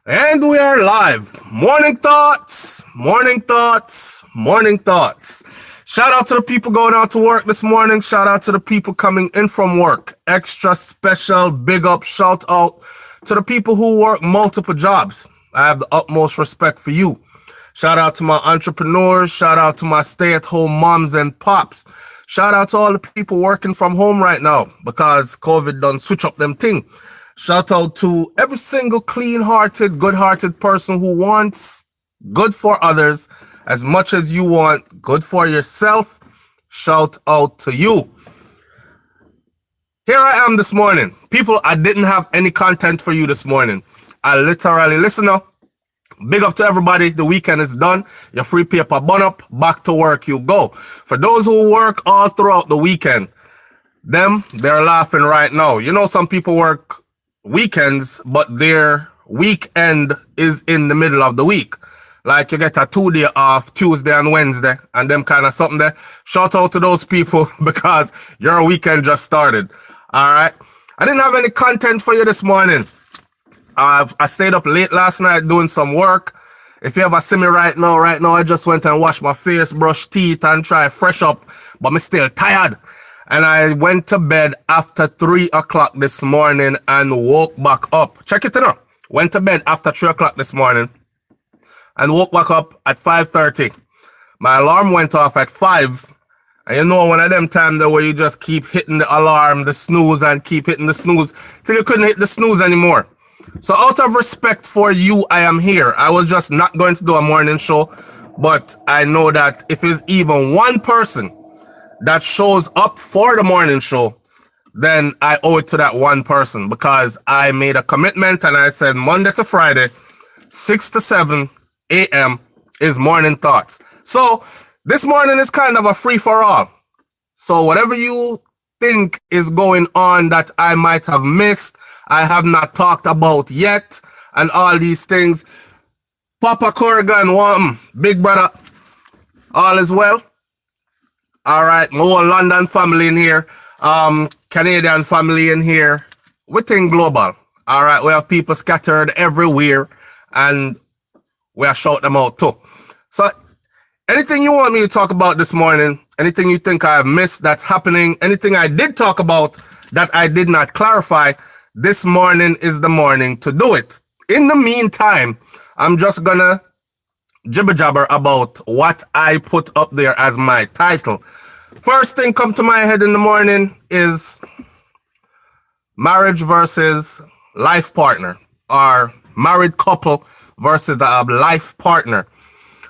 And we are live. Morning thoughts, morning thoughts, morning thoughts. Shout out to the people going out to work this morning. Shout out to the people coming in from work. Extra special big up shout out to the people who work multiple jobs. I have the utmost respect for you. Shout out to my entrepreneurs. Shout out to my stay-at-home moms and pops. Shout out to all the people working from home right now because COVID done switch up them thing. Shout out to every single clean-hearted, good-hearted person who wants good for others as much as you want good for yourself. Shout out to you. Here I am this morning. People, I didn't have any content for you this morning. I literally, listen up. Big up to everybody. The weekend is done. Your free paper bun up. Back to work you go. For those who work all throughout the weekend, they're laughing right now. You know, some people work weekends, but their weekend is in the middle of the week. Like you get a 2-day off, Tuesday and Wednesday, and them kind of something there. Shout out to those people because your weekend just started. All right. I didn't have any content for you this morning. I stayed up late last night doing some work. If you ever see me right now I just went and washed my face, brushed teeth, and try fresh up, but I'm still tired. And I went to bed after 3 o'clock this morning and woke back up. Check it out. Went to bed after 3 o'clock this morning and woke back up at 5:30. My alarm went off at 5. And you know, one of them times where you just keep hitting the alarm, the snooze, and keep hitting the snooze till you couldn't hit the snooze anymore. So out of respect for you, I am here. I was just not going to do a morning show, but I know that if it's even one person that shows up for the morning show, then I owe it to that one person because I made a commitment and I said Monday to Friday, 6 to 7 a.m. is morning thoughts. So this morning is kind of a free for all. So whatever you think is going on that I might have missed, I have not talked about yet, and all these things. Papa Corrigan, big brother, all is well. All right, my whole London family in here, Canadian family in here. We think global. All right, we have people scattered everywhere, and we are shout them out too. So anything you want me to talk about this morning, anything you think I have missed that's happening, anything I did talk about that I did not clarify, this morning is the morning to do it. In the meantime, I'm just gonna jibber jabber about what I put up there as my title. First thing come to my head in the morning is marriage versus life partner, or married couple versus a life partner.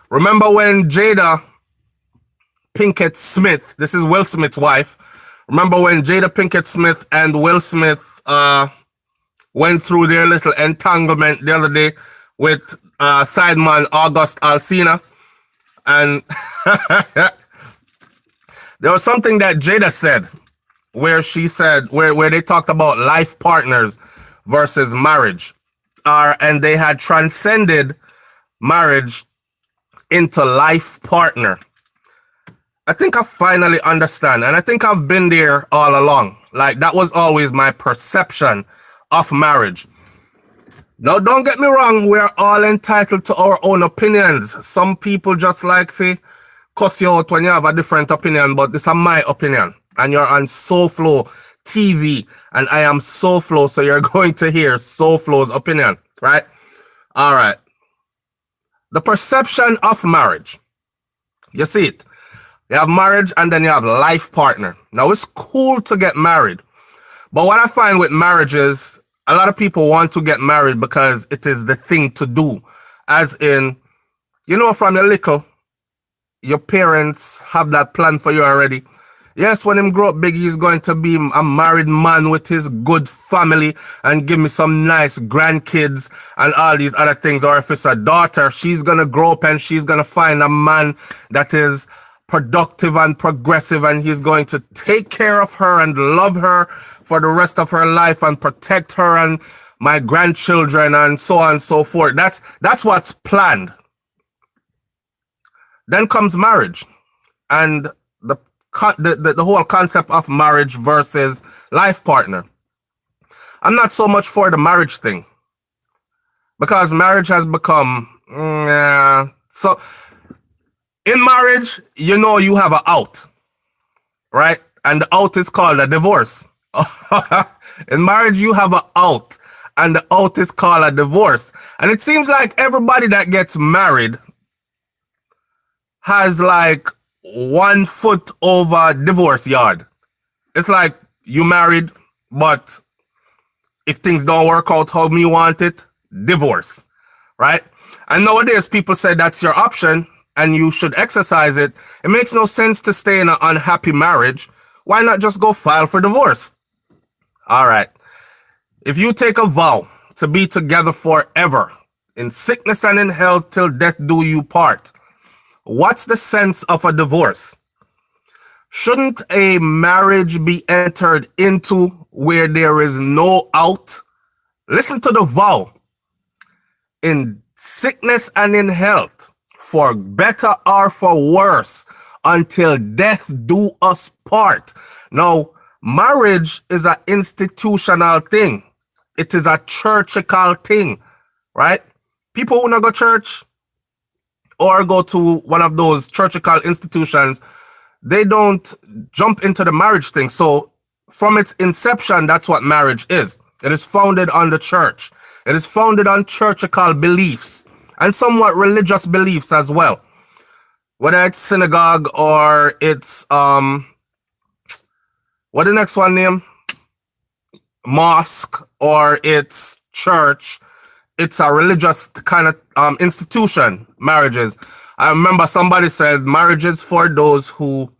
Remember when Jada Pinkett Smith, this is Will Smith's wife, remember when Jada Pinkett Smith and Will Smith went through their little entanglement the other day with sideman August Alsina? And there was something that Jada said where she said, where they talked about life partners versus marriage. And they had transcended marriage into life partner. I think I finally understand, and I think I've been there all along. Like, that was always my perception of marriage. Now, don't get me wrong, we're all entitled to our own opinions. Some people just like to cuss you out when you have a different opinion, but this is my opinion. And you're on SouFLoTV, and I am SouFLo, so you're going to hear SouFLo's opinion, right? All right. The perception of marriage. You see it. You have marriage and then you have life partner. Now, it's cool to get married. But what I find with marriage is a lot of people want to get married because it is the thing to do. As in, you know, from your little, your parents have that plan for you already. Yes, when him grow up big, he's going to be a married man with his good family and give me some nice grandkids and all these other things. Or if it's a daughter, she's going to grow up and she's going to find a man that is productive and progressive, and he's going to take care of her and love her for the rest of her life and protect her and my grandchildren and so on and so forth. That's what's planned. Then comes marriage, and the whole concept of marriage versus life partner. I'm not so much for the marriage thing. because marriage has become so. In marriage, you know you have an out, right? And the out is called a divorce. In marriage, you have an out, and the out is called a divorce. And it seems like everybody that gets married has like 1 foot over divorce yard. It's like you married, but if things don't work out how you want it, divorce, right? And nowadays people say that's your option and you should exercise it. It makes no sense to stay in an unhappy marriage. Why not just go file for divorce? All right. If you take a vow to be together forever, in sickness and in health till death do you part, what's the sense of a divorce? Shouldn't a marriage be entered into where there is no out? Listen to the vow. In sickness and in health, for better or for worse, until death do us part. Now, marriage is an institutional thing. It is a churchical thing, right? People who not go church or go to one of those churchical institutions, they don't jump into the marriage thing. So from its inception, that's what marriage is. It is founded on the church. It is founded on churchical beliefs and somewhat religious beliefs as well. Whether it's synagogue or it's, what the next one name? Mosque, or it's church. It's a religious kind of institution, marriages. I remember somebody said marriage is for those who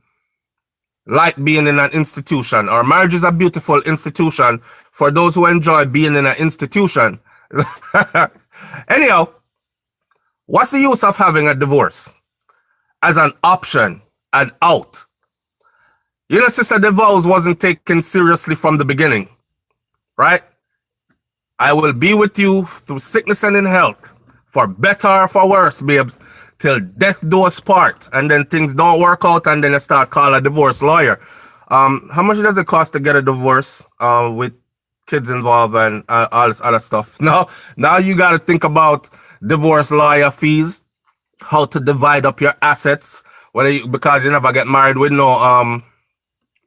like being in an institution, or marriage is a beautiful institution for those who enjoy being in an institution. Anyhow, what's the use of having a divorce as an option, an out? You know, Sister, the vows wasn't taken seriously from the beginning, right? I will be with you through sickness and in health, for better or for worse, babes, till death do us part. And then things don't work out, and then you start calling a divorce lawyer. How much does it cost to get a divorce with kids involved and all this other stuff? Now you got to think about divorce lawyer fees, how to divide up your assets, because you never get married with no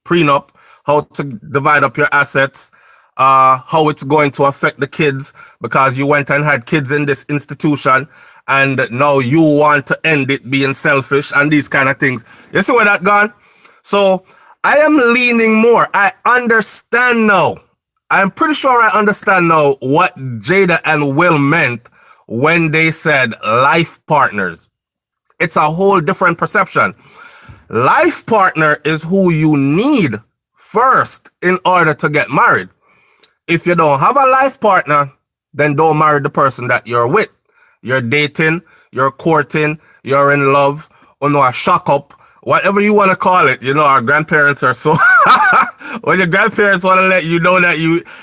prenup, how to divide up your assets, how it's going to affect the kids because you went and had kids in this institution and now you want to end it being selfish and these kind of things. You see where that gone? So I am leaning more. I understand now. I'm pretty sure I understand now what Jada and Will meant when they said life partners. It's a whole different perception. Life partner is who you need first in order to get married. If you don't have a life partner, then don't marry the person that you're with. You're dating, you're courting, you're in love, or no, a shock up, whatever you want to call it. You know, our grandparents are so, when your grandparents want to let you know that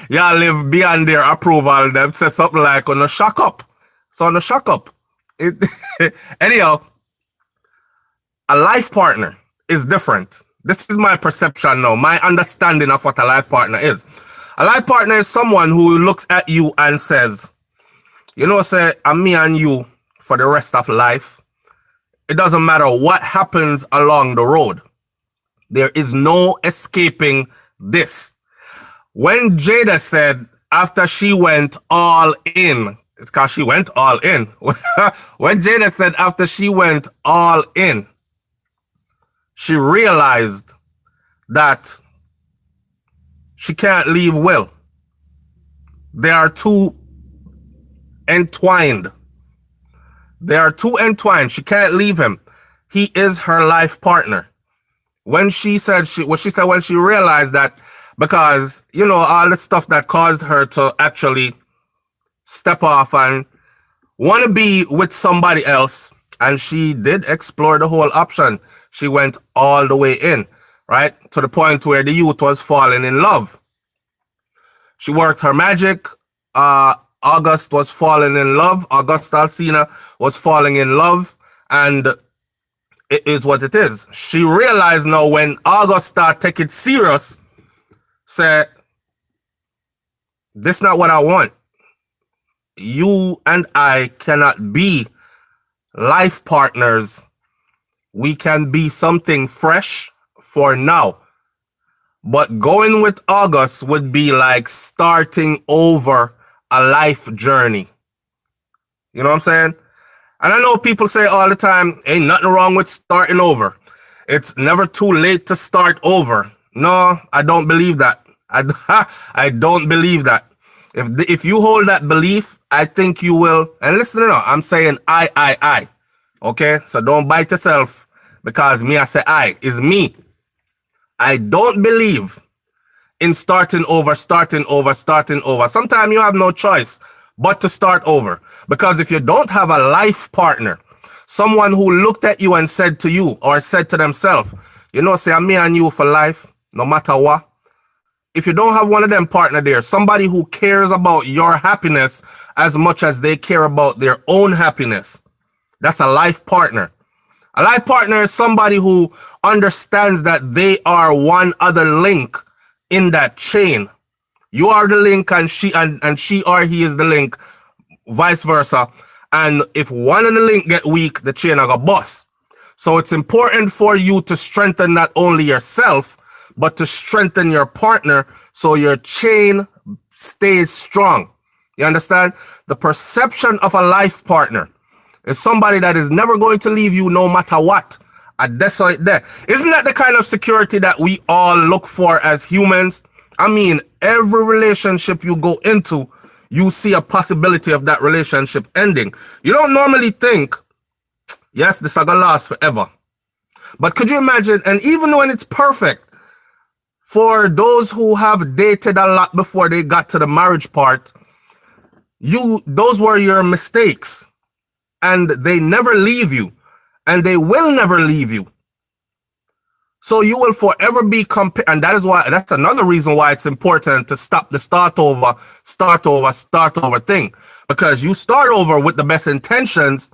y'all live beyond their approval, them say something like, on a shock up. So on a shock up. Anyhow, a life partner is different. This is my perception now, my understanding of what a life partner is. A life partner is someone who looks at you and says, you know, say, I'm me and you for the rest of life. It doesn't matter what happens along the road. There is no escaping this. When Jada said, after she went all in, it's because she went all in. When Jada said, after she went all in, she realized that she can't leave Will. They are too entwined. They are too entwined. She can't leave him. He is her life partner. When she said when she realized that, because, you know, all the stuff that caused her to actually step off and want to be with somebody else, and she did explore the whole option. She went all the way in, right? To the point where the youth was falling in love. She worked her magic. August was falling in love. August Alsina was falling in love. And it is what it is. She realized now when August started taking it serious, said, this is not what I want. you and I cannot be life partners. We can be something fresh for now. But going with August would be like starting over a life journey. You know what I'm saying? And I know people say all the time, ain't nothing wrong with starting over. It's never too late to start over. No, I don't believe that. I don't believe that. If you hold that belief, I think you will. And listen, I'm saying I. Okay? So don't bite yourself because me, I say I. Is me. I don't believe in starting over. Sometimes you have no choice but to start over. Because if you don't have a life partner, someone who looked at you and said to you or said to themselves, say, I'm me and you for life, no matter what. If you don't have one of them partner there, somebody who cares about your happiness as much as they care about their own happiness, that's a life partner. A life partner is somebody who understands that they are one other link in that chain. You are the link and she or he is the link, vice versa. And if one of the link get weak, the chain are bust. So it's important for you to strengthen not only yourself, but to strengthen your partner so your chain stays strong. You understand? The perception of a life partner is somebody that is never going to leave you no matter what. That's right there. Isn't that the kind of security that we all look for as humans? I mean, every relationship you go into, you see a possibility of that relationship ending. You don't normally think, yes, this is gonna last forever. But could you imagine, and even when it's perfect, for those who have dated a lot before they got to the marriage part, those were your mistakes. And they never leave you. And they will never leave you. So you will forever be and that's another reason why it's important to stop the start over thing. Because you start over with the best intentions,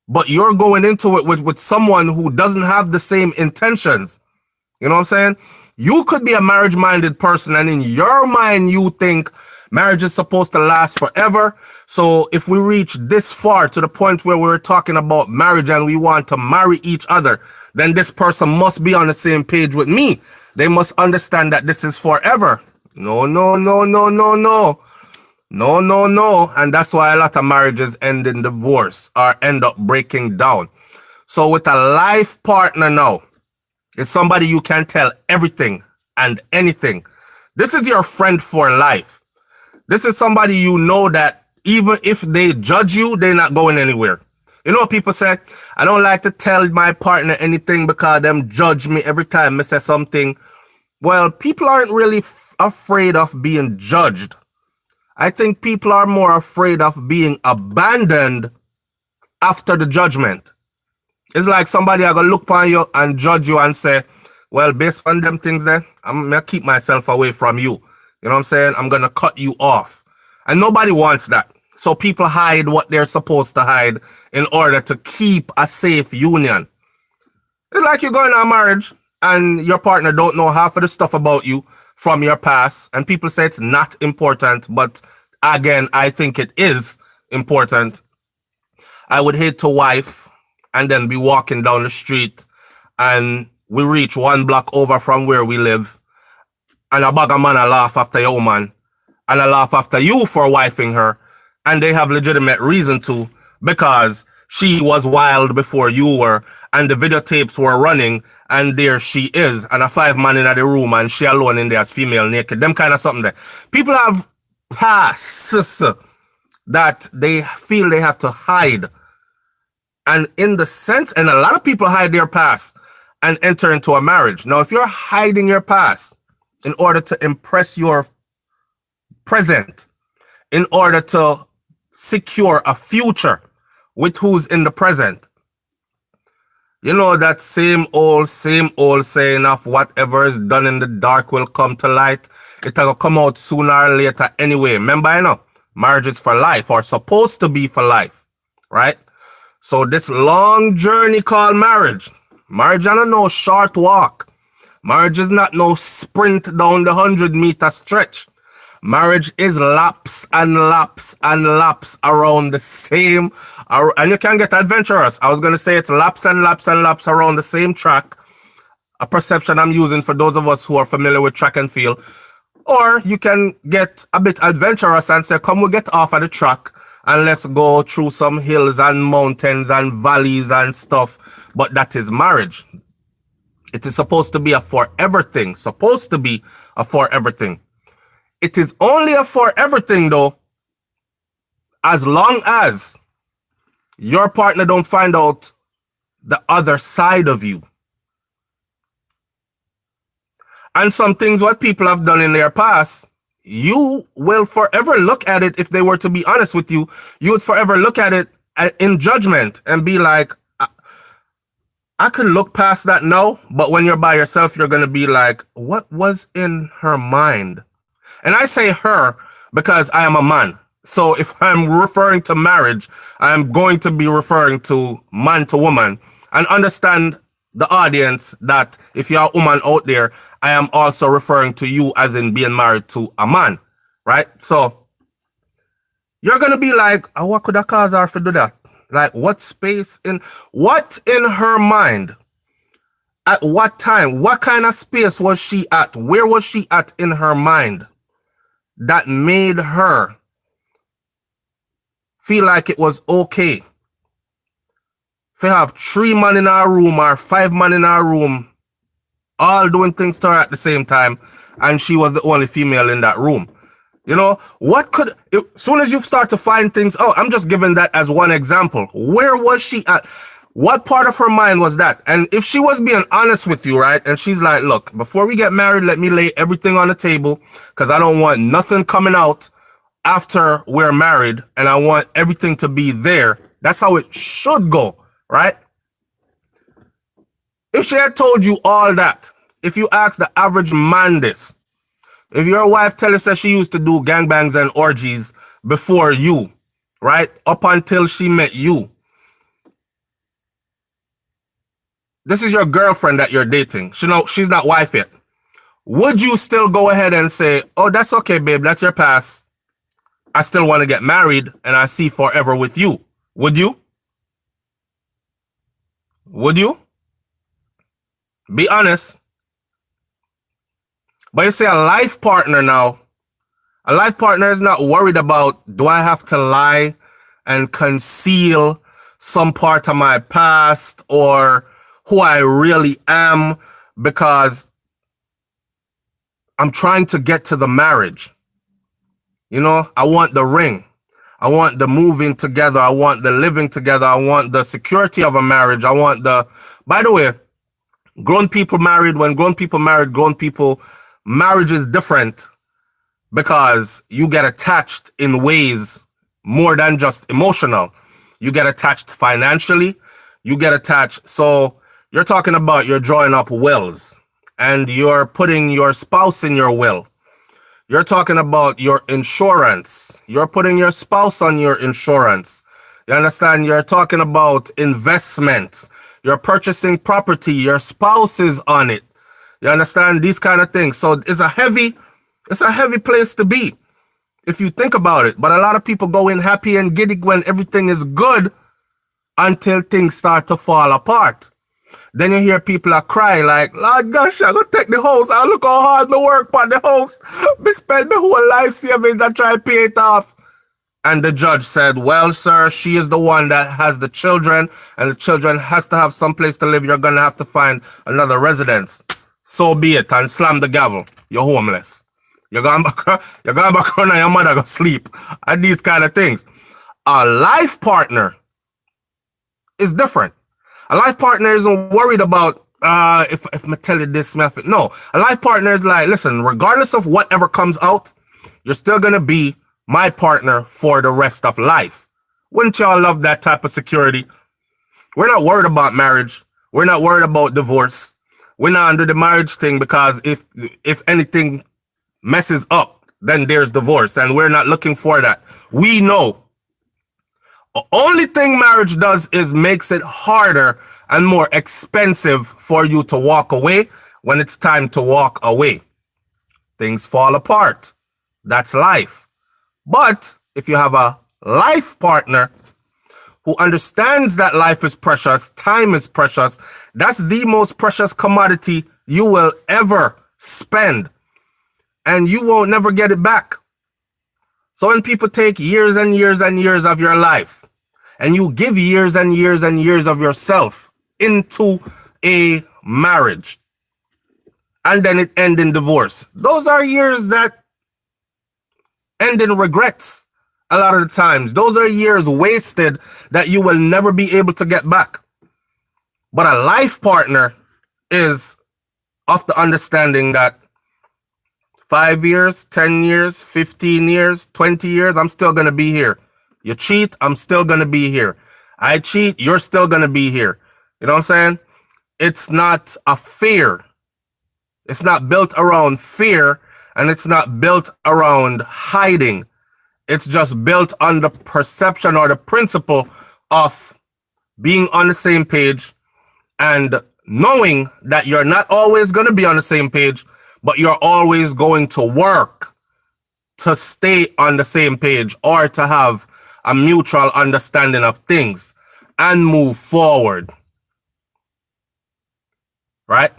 but you're going into it with someone who doesn't have the same intentions. You know what I'm saying? You could be a marriage-minded person, and in your mind, you think marriage is supposed to last forever. So if we reach this far to the point where we're talking about marriage and we want to marry each other, then this person must be on the same page with me. They must understand that this is forever. No. And that's why a lot of marriages end in divorce or end up breaking down. So with a life partner now, it's somebody you can tell everything and anything. This is your friend for life. This is somebody you know that even if they judge you, they're not going anywhere. You know what people say? I don't like to tell my partner anything because them judge me every time I say something. Well, people aren't really afraid of being judged. I think people are more afraid of being abandoned after the judgment. It's like somebody are gonna look upon you and judge you and say, well, based on them things there, I'm gonna keep myself away from you. You know what I'm saying? I'm gonna cut you off. And nobody wants that. So people hide what they're supposed to hide in order to keep a safe union. It's like you're going on a marriage and your partner don't know half of the stuff about you from your past. And people say it's not important, but again, I think it is important. I would hate to wife and then be walking down the street and we reach one block over from where we live and a bag of man a laugh after your woman and a laugh after you for wifing her, and they have legitimate reason to because she was wild before you were and the videotapes were running and there she is and a 5-man in the room and she alone in there as female naked. Them kind of something there. People have pasts that they feel they have to hide. And in the sense, and a lot of people hide their past and enter into a marriage. Now, if you're hiding your past in order to impress your present, in order to secure a future with who's in the present, you know that same old saying of whatever is done in the dark will come to light. It'll come out sooner or later anyway. Remember, you know, marriage is for life or supposed to be for life, right? So this long journey called marriage is not no short walk. Marriage is not no sprint down the 100-meter stretch. Marriage is laps and laps and laps around the same, and you can get adventurous. I was going to say it's laps and laps and laps around the same track, a perception I'm using for those of us who are familiar with track and field. Or you can get a bit adventurous and say, come, we'll get off of the track and let's go through some hills and mountains and valleys and stuff. But that is marriage. It is supposed to be a forever thing. Supposed to be a forever thing. It is only a forever thing, though, as long as your partner don't find out the other side of you. And some things what people have done in their past, you will forever look at it. If they were to be honest with you, you would forever look at it in judgment and be like, I could look past that now. But when you're by yourself, you're going to be like, what was in her mind? And I say her because I am a man. So if I'm referring to marriage, I'm going to be referring to man to woman, and understand the audience that if you're a woman out there, I am also referring to you as in being married to a man, right? So you're going to be like, oh, what could have caused her to do that? Like, what in her mind? At what time? What kind of space was she at? Where was she at in her mind that made her feel like it was okay if we have 3 men in our room or 5 men in our room, all doing things to her at the same time, and she was the only female in that room? You know, as soon as you start to find things out, I'm just giving that as one example. Where was she at? What part of her mind was that? And if she was being honest with you, right, and she's like, look, before we get married, let me lay everything on the table because I don't want nothing coming out after we're married, and I want everything to be there. That's how it should go. Right? If she had told you all that, if you ask the average man this, if your wife tells us she used to do gangbangs and orgies before you, right? Up until she met you. This is your girlfriend that you're dating. She's not wife yet. Would you still go ahead and say, oh, that's okay, babe, that's your past. I still want to get married and I see forever with you. Would you? Would you? Be honest. But you say a life partner now. A life partner is not worried about, do I have to lie and conceal some part of my past or who I really am because I'm trying to get to the marriage. You know, I want the ring. I want the moving together. I want the living together. I want the security of a marriage. By the way, grown people, marriage is different because you get attached in ways more than just emotional. You get attached financially. You get attached. So you're talking about you're drawing up wills and you're putting your spouse in your will. You're talking about your insurance. You're putting your spouse on your insurance. You understand? You're talking about investments. You're purchasing property. Your spouse is on it. You understand? These kind of things. So it's a heavy place to be if you think about it. But a lot of people go in happy and giddy when everything is good until things start to fall apart. Then you hear people are cry like, Lord gosh, I go take the house. I look how hard I work on the house. I spend my whole life savings and try to pay it off. And the judge said, well, sir, she is the one that has the children and the children has to have some place to live. You're going to have to find another residence. So be it. And slam the gavel. You're homeless. You're going back home and your mother go sleep. And these kind of things. A life partner is different. A life partner isn't worried about if I tell you this method. No, a life partner is like, listen, regardless of whatever comes out, you're still going to be my partner for the rest of life. Wouldn't y'all love that type of security? We're not worried about marriage. We're not worried about divorce. We're not under the marriage thing because if anything messes up, then there's divorce. And we're not looking for that. We know. The only thing marriage does is makes it harder and more expensive for you to walk away when it's time to walk away. Things fall apart. That's life. But if you have a life partner who understands that life is precious, time is precious, that's the most precious commodity you will ever spend. And you won't never get it back. So when people take years and years and years of your life, and you give years and years and years of yourself into a marriage, and then it ends in divorce, those are years that end in regrets. A lot of the times, those are years wasted that you will never be able to get back. But a life partner is of the understanding that 5 years, 10 years, 15 years, 20 years, I'm still going to be here. You cheat, I'm still going to be here. I cheat, you're still going to be here. You know what I'm saying? It's not a fear. It's not built around fear, and it's not built around hiding. It's just built on the perception or the principle of being on the same page and knowing that you're not always going to be on the same page, but you're always going to work to stay on the same page or to have a mutual understanding of things and move forward. Right?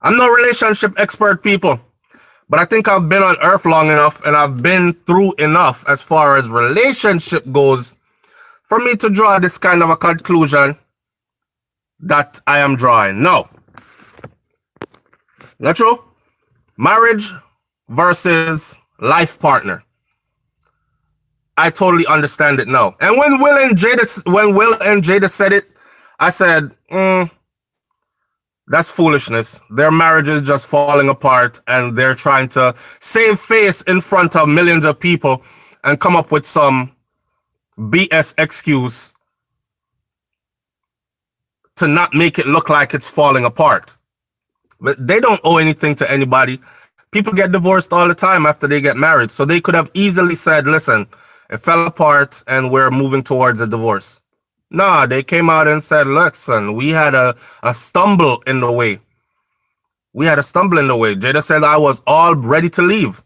I'm no relationship expert, people. But I think I've been on earth long enough and I've been through enough as far as relationship goes for me to draw this kind of a conclusion that I am drawing. No. Not true. Marriage versus life partner. I totally understand it now. And when Will and Jada said it, I said, that's foolishness. Their marriage is just falling apart and they're trying to save face in front of millions of people and come up with some BS excuse to not make it look like it's falling apart. But they don't owe anything to anybody. People get divorced all the time after they get married. So they could have easily said, listen, it fell apart and we're moving towards a divorce. Nah, they came out and said, listen, we had a stumble in the way. We had a stumble in the way. Jada said I was all ready to leave.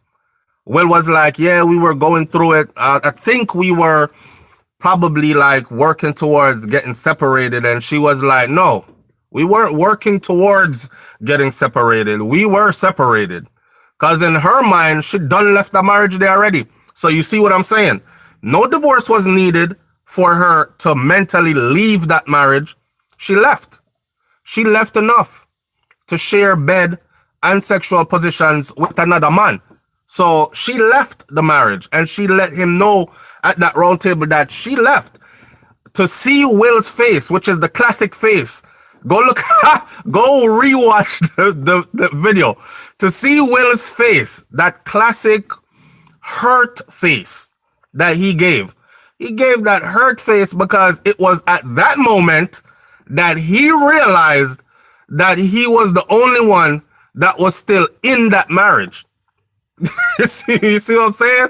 Will was like, yeah, we were going through it. I think we were probably like working towards getting separated. And she was like, no, we weren't working towards getting separated. We were separated. Because in her mind, she done left the marriage there already. So you see what I'm saying? No divorce was needed for her to mentally leave that marriage. She left. She left enough to share bed and sexual positions with another man. So she left the marriage and she let him know at that round table that she left. To see Will's face, which is the classic face, go look, go rewatch the video. To see Will's face, that classic hurt face that he gave. He gave that hurt face because it was at that moment that he realized that he was the only one that was still in that marriage. You see what I'm saying?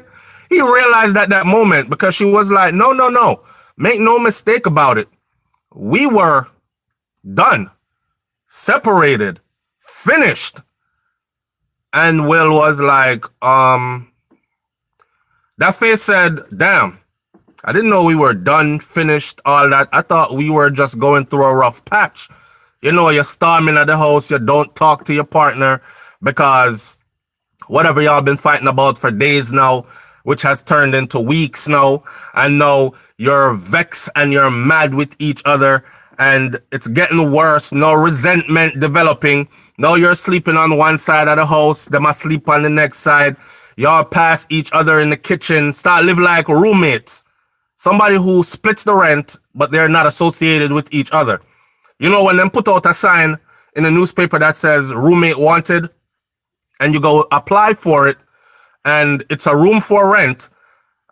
He realized at that moment because she was like, no. Make no mistake about it. We were done, separated, finished. And Will was like, that face said, damn. I didn't know we were done, finished, all that. I thought we were just going through a rough patch. You know, you're storming at the house, you don't talk to your partner because whatever y'all been fighting about for days now, which has turned into weeks now, and now you're vexed and you're mad with each other and it's getting worse. No resentment developing. Now you're sleeping on one side of the house, they must sleep on the next side. Y'all pass each other in the kitchen, start living like roommates. Somebody who splits the rent, but they're not associated with each other. You know, when them put out a sign in the newspaper that says roommate wanted, and you go apply for it, and it's a room for rent,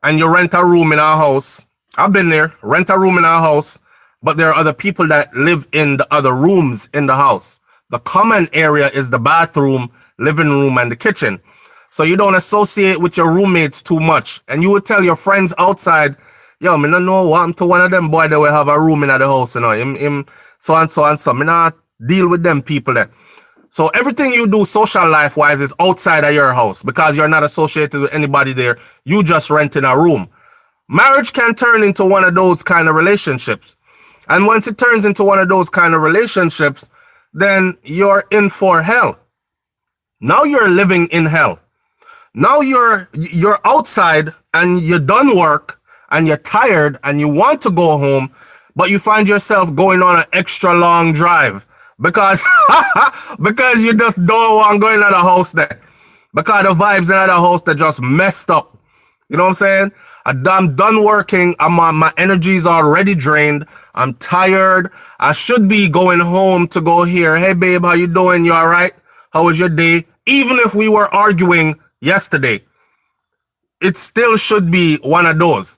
and you rent a room in our house. I've been there, rent a room in our house, but there are other people that live in the other rooms in the house. The common area is the bathroom, living room, and the kitchen. So you don't associate with your roommates too much. And you would tell your friends outside, yo, me no know what happened to one of them boy that will have a room in the house, you know, him so and so and so. Me not deal with them people there. So everything you do social life wise is outside of your house because you're not associated with anybody there. You just rent in a room. Marriage can turn into one of those kind of relationships. And once it turns into one of those kind of relationships, then you're in for hell. Now you're living in hell. Now you're outside and you're done work and you're tired and you want to go home, but you find yourself going on an extra long drive because because you just don't want to go in the house there. Because the vibes in the house that just messed up. You know what I'm saying? I'm done working. My energy is already drained. I'm tired. I should be going home to go here. Hey babe, how you doing? You all right? How was your day? Even if we were arguing yesterday, it still should be one of those.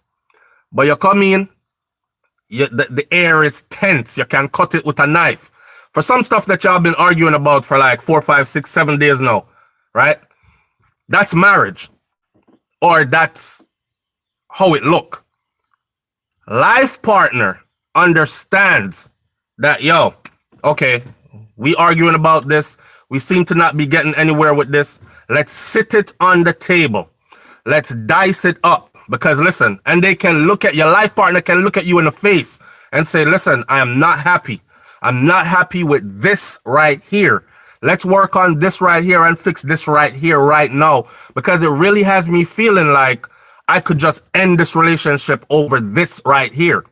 But you come in, the air is tense. You can cut it with a knife. For some stuff that y'all been arguing about for like 4, 5, 6, 7 days now, right? That's marriage. Or that's how it look. Life partner understands that, yo, okay, we arguing about this. We seem to not be getting anywhere with this. Let's sit it on the table. Let's dice it up. Because listen, and they can look at your life partner, can look at you in the face and say, listen, I am not happy. I'm not happy with this right here. Let's work on this right here and fix this right here right now. Because it really has me feeling like I could just end this relationship over this right here.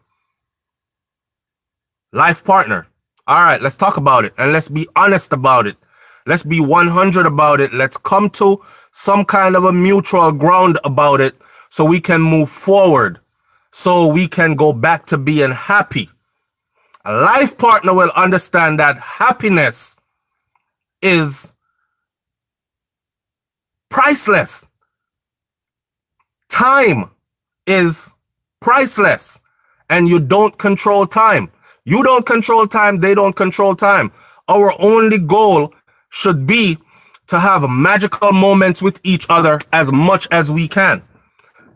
Life partner. All right, let's talk about it and let's be honest about it. Let's be 100 about it. Let's come to some kind of a mutual ground about it so we can move forward, so we can go back to being happy. A life partner will understand that happiness is priceless. Time is priceless, and you don't control time. You don't control time, they don't control time. Our only goal should be to have magical moments with each other as much as we can.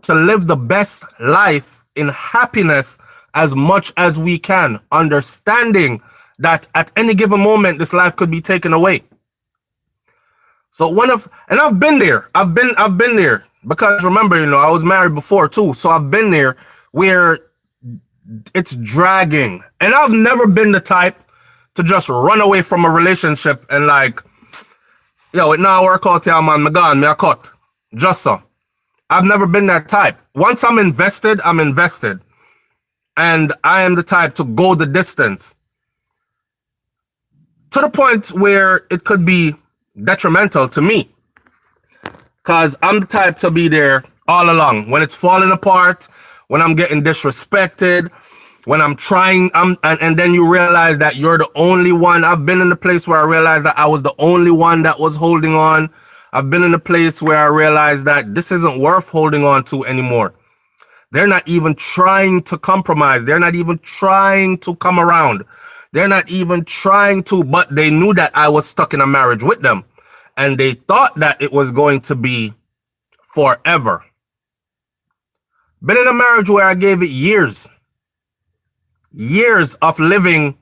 To live the best life in happiness as much as we can, understanding that at any given moment, this life could be taken away. So and I've been there. I've been there because remember, I was married before too. So I've been there where it's dragging, and I've never been the type to just run away from a relationship and like, yo, it now work out here, man. Me gone, me a cut. Just so. I've never been that type. Once I'm invested, I'm invested. And I am the type to go the distance. To the point where it could be detrimental to me. Because I'm the type to be there all along. When it's falling apart, when I'm getting disrespected, when I'm trying, and then you realize that you're the only one. I've been in the place where I realized that I was the only one that was holding on. I've been in a place where I realized that this isn't worth holding on to anymore. They're not even trying to compromise. They're not even trying to come around. They're not even trying to, but they knew that I was stuck in a marriage with them. And they thought that it was going to be forever. Been in a marriage where I gave it years. Years of living.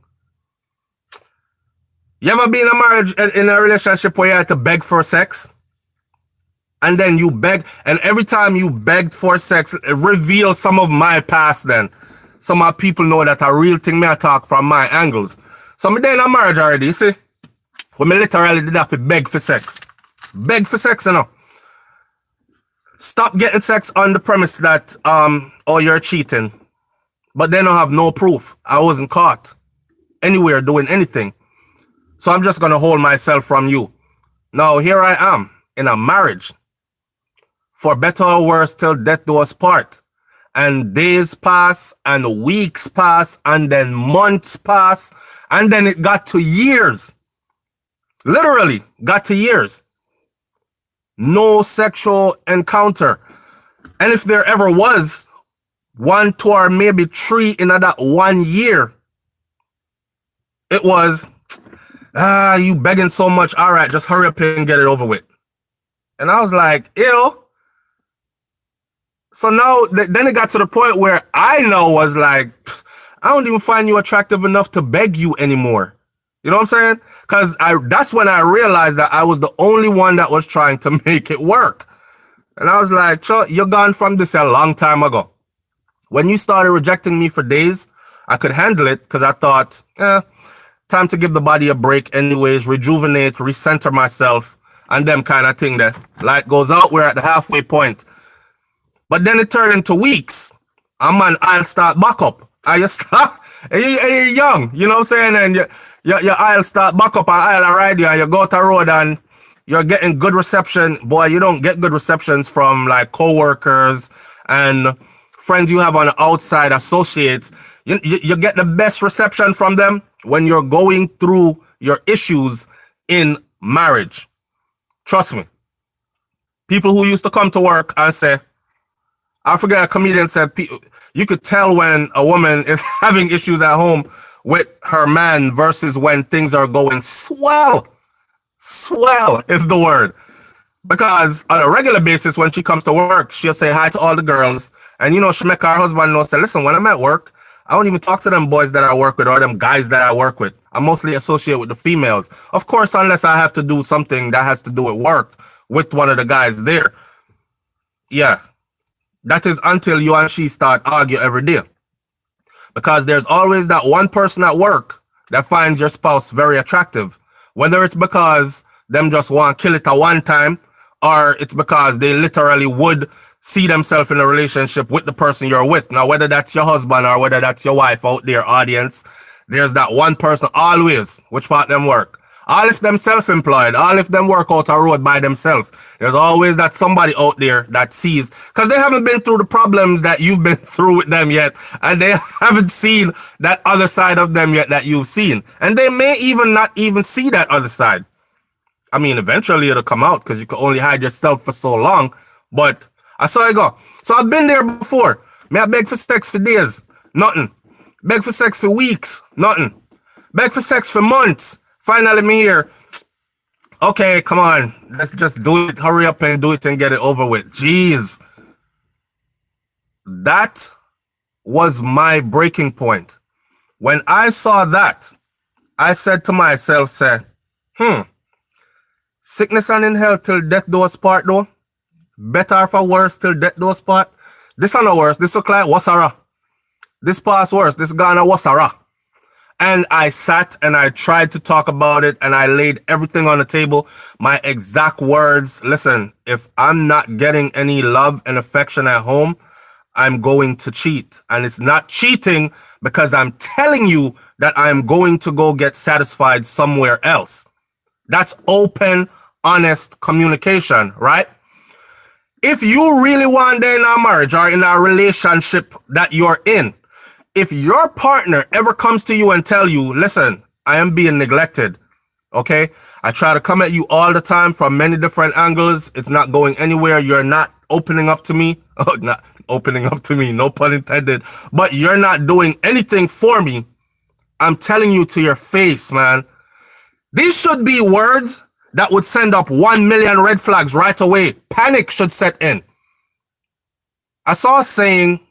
You ever been in a marriage, in a relationship where you had to beg for sex? And then you beg, and every time you begged for sex, it reveals some of my past then. Some of people know that a real thing may I talk from my angles. So me then in a marriage already, you see? When me literally did have to beg for sex. Beg for sex, Stop getting sex on the premise that, you're cheating. But then I have no proof. I wasn't caught anywhere doing anything. So I'm just going to hold myself from you. Now, here I am in a marriage. For better or worse, till death do us part. And days pass, and weeks pass, and then months pass, and then it got to years. Literally, got to years. No sexual encounter. And if there ever was 1, 2, or maybe 3 in that 1 year, it was, you begging so much. All right, just hurry up and get it over with. And I was like, ew. So now, then it got to the point where I know was like, I don't even find you attractive enough to beg you anymore. You know what I'm saying? Because that's when I realized that I was the only one that was trying to make it work. And I was like, you're gone from this a long time ago. When you started rejecting me for days, I could handle it because I thought, time to give the body a break anyways, rejuvenate, recenter myself, and them kind of thing that light goes out, we're at the halfway point. But then it turned into weeks. I'll start back up. You start, you're young, you know what I'm saying? And your I'll start back up and I'll ride you and you go to the road and you're getting good reception. Boy, you don't get good receptions from like co-workers and friends you have on the outside, associates. You get the best reception from them when you're going through your issues in marriage. Trust me. People who used to come to work and say, I forget a comedian said, you could tell when a woman is having issues at home with her man versus when things are going swell. Swell is the word. Because on a regular basis, when she comes to work, she'll say hi to all the girls. And, she'll make her husband know, say, listen, when I'm at work, I don't even talk to them boys that I work with or them guys that I work with. I mostly associate with the females. Of course, unless I have to do something that has to do with work with one of the guys there. Yeah. That is until you and she start argue every day. Because there's always that one person at work that finds your spouse very attractive. Whether it's because them just want to kill it at one time, or it's because they literally would see themselves in a relationship with the person you're with. Now, whether that's your husband or whether that's your wife out there, audience, there's that one person always, which part them work. All if them self-employed, all if them work out a road by themselves. There's always that somebody out there that sees, because they haven't been through the problems that you've been through with them yet, and they haven't seen that other side of them yet that you've seen. And they may even not even see that other side. I mean, eventually it'll come out because you can only hide yourself for so long, but I saw it go. So I've been there before. May I beg for sex for days? Nothing. Beg for sex for weeks? Nothing. Beg for sex for months? Finally, me here. Okay, come on. Let's just do it. Hurry up and do it and get it over with. Jeez. That was my breaking point. When I saw that, I said to myself, sickness and in health till death do us part though. Better for worse till death do us part. This are no worse. This look like wasara. This past worse. This gonna wasara. And I sat and I tried to talk about it and I laid everything on the table. My exact words, listen, if I'm not getting any love and affection at home, I'm going to cheat. And it's not cheating because I'm telling you that I'm going to go get satisfied somewhere else. That's open, honest communication, right? If you really want to in a marriage or in a relationship that you're in, if your partner ever comes to you and tell you, listen, I am being neglected, okay? I try to come at you all the time from many different angles. It's not going anywhere. You're not opening up to me. Oh, not opening up to me, no pun intended. But you're not doing anything for me. I'm telling you to your face, man. These should be words that would send up 1 million red flags right away. Panic should set in. I saw a saying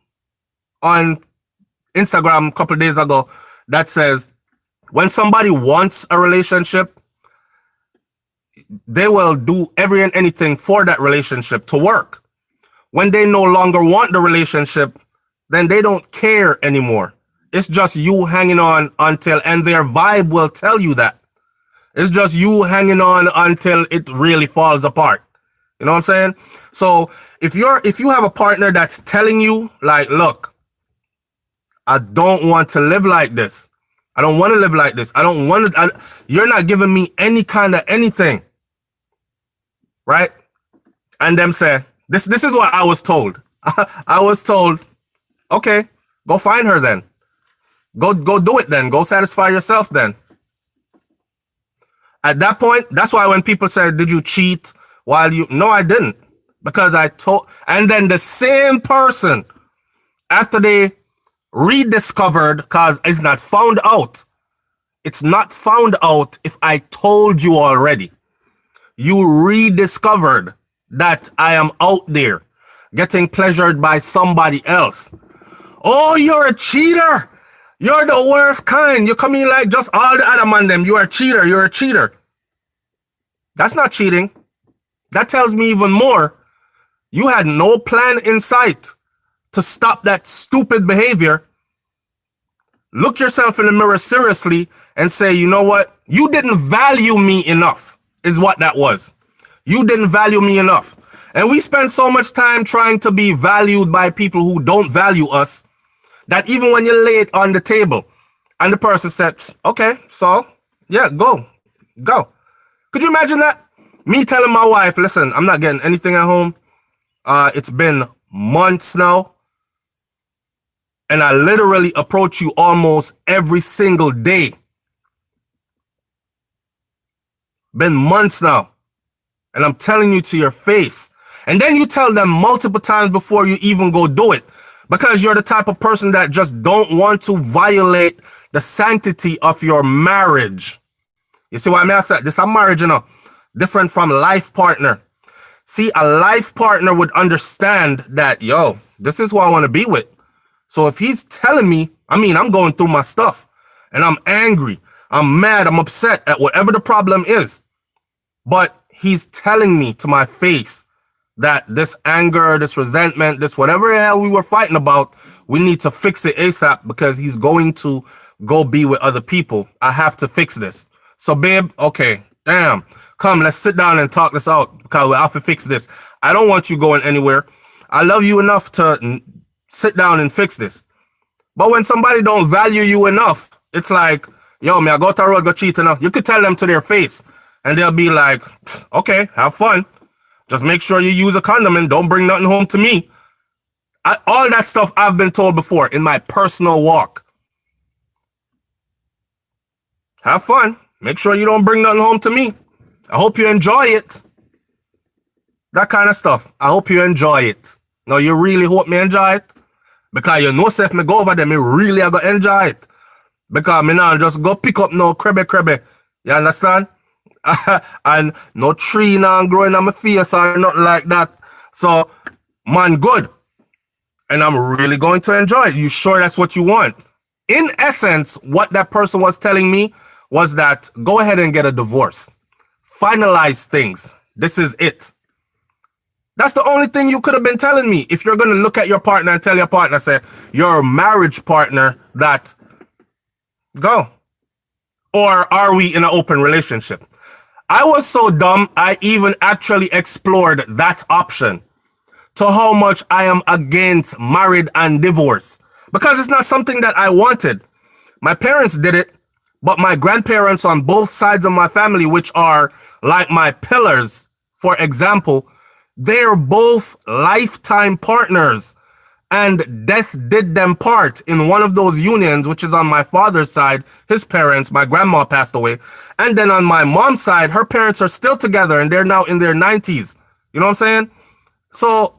on Instagram a couple of days ago that says, when somebody wants a relationship, they will do every and anything for that relationship to work. When they no longer want the relationship, then they don't care anymore. It's just you hanging on until, and their vibe will tell you that. It's just you hanging on until it really falls apart. You know what I'm saying? So if you have a partner that's telling you like, look, I don't want to live like this. I don't want to live like this. I don't want to. You're not giving me any kind of anything. Right? And them say, this is what I was told. I was told, okay, go find her then. Go do it then. Go satisfy yourself then. At that point, that's why when people say, did you cheat while you... No, I didn't. Because I told... And then the same person, after they rediscovered, because it's not found out. It's not found out if I told you already. You rediscovered that I am out there getting pleasured by somebody else. Oh, you're a cheater. You're the worst kind. You come in like just all the other man them. You're a cheater. You're a cheater. That's not cheating. That tells me even more. You had no plan in sight to stop that stupid behavior. Look yourself in the mirror seriously and say, you know what? You didn't value me enough, is what that was. You didn't value me enough. And we spend so much time trying to be valued by people who don't value us that even when you lay it on the table and the person says, okay, so yeah, go. Could you imagine that? Me telling my wife, listen, I'm not getting anything at home. It's been months now. And I literally approach you almost every single day. Been months now. And I'm telling you to your face. And then you tell them multiple times before you even go do it. Because you're the type of person that just don't want to violate the sanctity of your marriage. You see what I mean? I said, this is a marriage, you know, different from life partner. See, a life partner would understand that, yo, this is who I want to be with. So if he's telling me, I'm going through my stuff and I'm angry, I'm mad, I'm upset at whatever the problem is. But he's telling me to my face that this anger, this resentment, this whatever the hell we were fighting about, we need to fix it ASAP because he's going to go be with other people. I have to fix this. So babe, okay, damn, come, let's sit down and talk this out because we have to fix this. I don't want you going anywhere. I love you enough to sit down and fix this. But when somebody don't value you enough, it's like, yo, me, I go to the road, go cheat enough. You could tell them to their face and they'll be like, okay, have fun. Just make sure you use a condom and don't bring nothing home to me. All that stuff I've been told before in my personal walk. Have fun. Make sure you don't bring nothing home to me. I hope you enjoy it. That kind of stuff. I hope you enjoy it. Now, you really hope me enjoy it? Because you know, if me go over there, me really are going to enjoy it. Because me now just go pick up no crabby. You understand? And no tree now growing on my face or nothing like that. So, man, good. And I'm really going to enjoy it. You sure that's what you want? In essence, what that person was telling me was that go ahead and get a divorce. Finalize things. This is it. That's the only thing you could have been telling me. If you're going to look at your partner and tell your partner, say, your marriage partner, that go. Or are we in an open relationship? I was so dumb, I even actually explored that option to how much I am against married and divorce. Because it's not something that I wanted. My parents did it, but my grandparents on both sides of my family, which are like my pillars, for example, they're both lifetime partners. And death did them part in one of those unions, which is on my father's side, his parents, my grandma passed away. And then on my mom's side, her parents are still together and they're now in their 90s. You know what I'm saying? So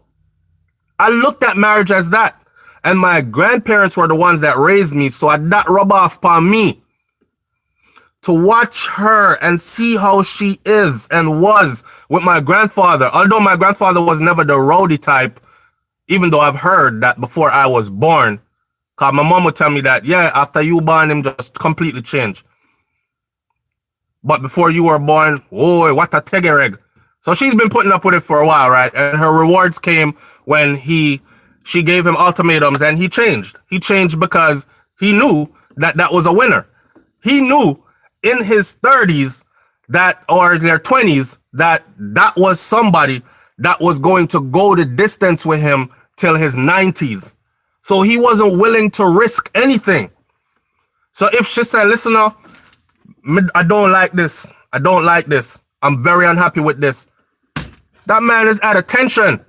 I looked at marriage as that. And my grandparents were the ones that raised me, so I that rub off upon me. To watch her and see how she is and was with my grandfather. Although my grandfather was never the rowdy type, even though I've heard that before I was born. Because my mom would tell me that, yeah, after you born, him just completely changed. But before you were born, oh, what a tegereg. So she's been putting up with it for a while, right? And her rewards came when she gave him ultimatums and he changed. He changed because he knew that that was a winner. He knew in his 30s that, or their 20s, that was somebody that was going to go the distance with him till his 90s. So he wasn't willing to risk anything. So if she said, listen now, I don't like this. I don't like this. I'm very unhappy with this. That man is at attention.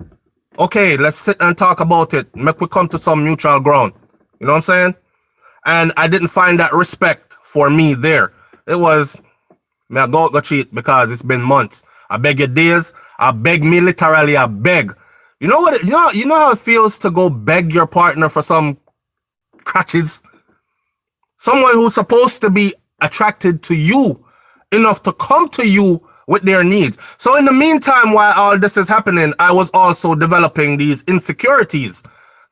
Okay, let's sit and talk about it. Make we come to some neutral ground. You know what I'm saying? And I didn't find that respect for me there. It was, me I go cheat because it's been months. I beg your days. I beg me literally. I beg. You know what? You know how it feels to go beg your partner for some crutches? Someone who's supposed to be attracted to you enough to come to you with their needs. So in the meantime, while all this is happening, I was also developing these insecurities.